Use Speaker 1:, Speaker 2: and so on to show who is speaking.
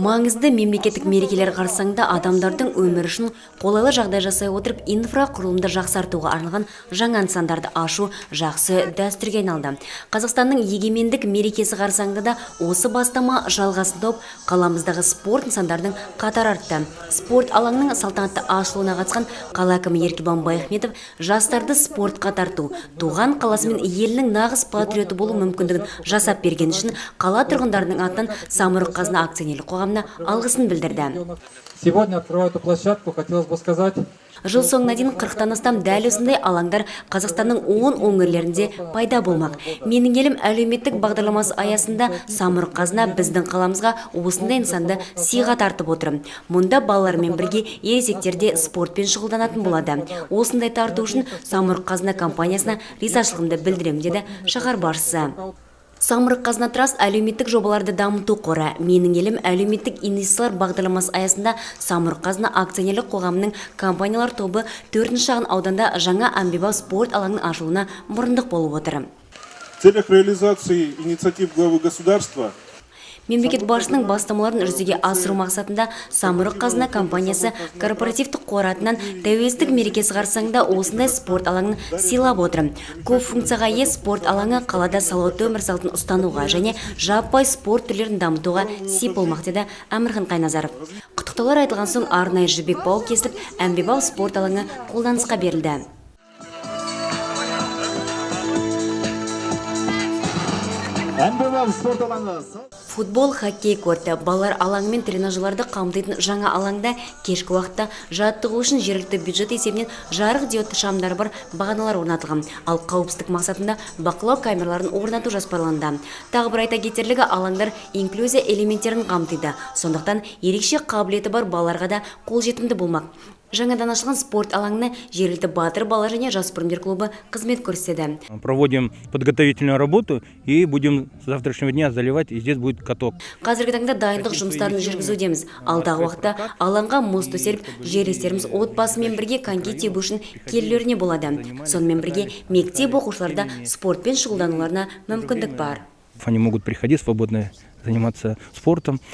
Speaker 1: Маңызды мемлекеттік мерекелер қарсаңында адамдардың өмірі үшін қолайлы жағдай жасай отырып инфрақұрылымды жақсартуға арналған жаңа нысандарды ашу жақсы дәстүрге айналды. Қазақстанның егемендік мерекесі қарсаңында да осы бастама жалғасын тауып, қаламыздағы спорт нысандардың қатары артты. Спорт алаңының салтанатты ашылуына қатысқан қала әкімі Еркебұлан Байахметов жастарды спортқа тарту, туған қаласы мен елінің нағыз патриоты болу мүмкіндігін жасап берген үшін қала тұрғындарының атынан Самұрық-қазына акционерлік қоғамына алғысын білдірді.
Speaker 2: Сегодня открываю эту площадку, хотелось бы сказать.
Speaker 1: Жыл соңына дейін 40-тан астам дәл осындай алаңдар Қазақстанның 10 өңірлерінде пайда болмақ. Менің елім әлеуметтік бағдарламасы аясында Самұрық-қазына біздің қаламызға осындай нысанды сыйға тартып отыр. Мұнда балалармен бірге ересектер де спортпен шұғылданатын болады. Осындай тарту үшін Самұрық-қазына компаниясына ризашылығымды білдіремін деді шаһар басшысы. Самұрық-қазына Траст әлеуметтік жобаларды дамыту қоры «Менің елім» әлеуметтік инвестициялар бағдарламасы аясында Самұрық-қазына акционерлік қоғамының компаниялар тобы 4 шағын ауданда жаңа әмбебап спорт алаңының ашылуына мұрындық болып отыр.
Speaker 3: В целях реализации инициатив главы государства
Speaker 1: Мемлекет басшысының бастамаларын жүзеге асыру мақсатында Самұрық-қазына компаниясы корпоративтік қор атынан тәуелсіздік мерекесі қарсаңында осындай спорт алаңын сыйлап отыр. Көп функцияға ие спорт алаңы қалада салауатты өмір салтын ұстануға және жаппай спорт түрлерін дамытуға сеп болмақ деді Әмірхан Қайназаров. Құттықтаулар айтылған соң арнайы жібек бау кесіліп, әмбебап спорт алаңы қолданысқа берілді. Футбол, хоккей корты, балалар алаңы мен тренажерларды қамтитын жаңа алаңда кешкі уақытта жаттығу үшін жергілікті бюджет есебінен жарық диодты шамдары бар бағаналар орнатылған. Ал қауіпсіздік мақсатында бақылау камераларын орнату жоспарланды. Тағы бір айта кетерлігі, алаңдар инклюзия элементтерін қамтиды. Сондықтан ерекше қабілеті бар балаларға да қолжетімді болмақ. Жаңадан ашылған спорт алаңына жергілікті батыр балалар және жасөспірімдер клубы қызмет көрсетеді.
Speaker 4: Проводим подготовительную работу и будем с завтрашнего дня заливать, и здесь будет каток.
Speaker 1: Қазіргі таңда дайындық жұмыстарын жүргізудеміз. Алдағы уақытта алаңға мұз төселіп, жерлестеріміз отбасымен бірге коньки тебу үшін келулеріне болады. Сонымен бірге мектеп оқушыларда спортпен шұғылдануларына мүмкіндік бар.
Speaker 4: Они могут приходить свободно заниматься спортом.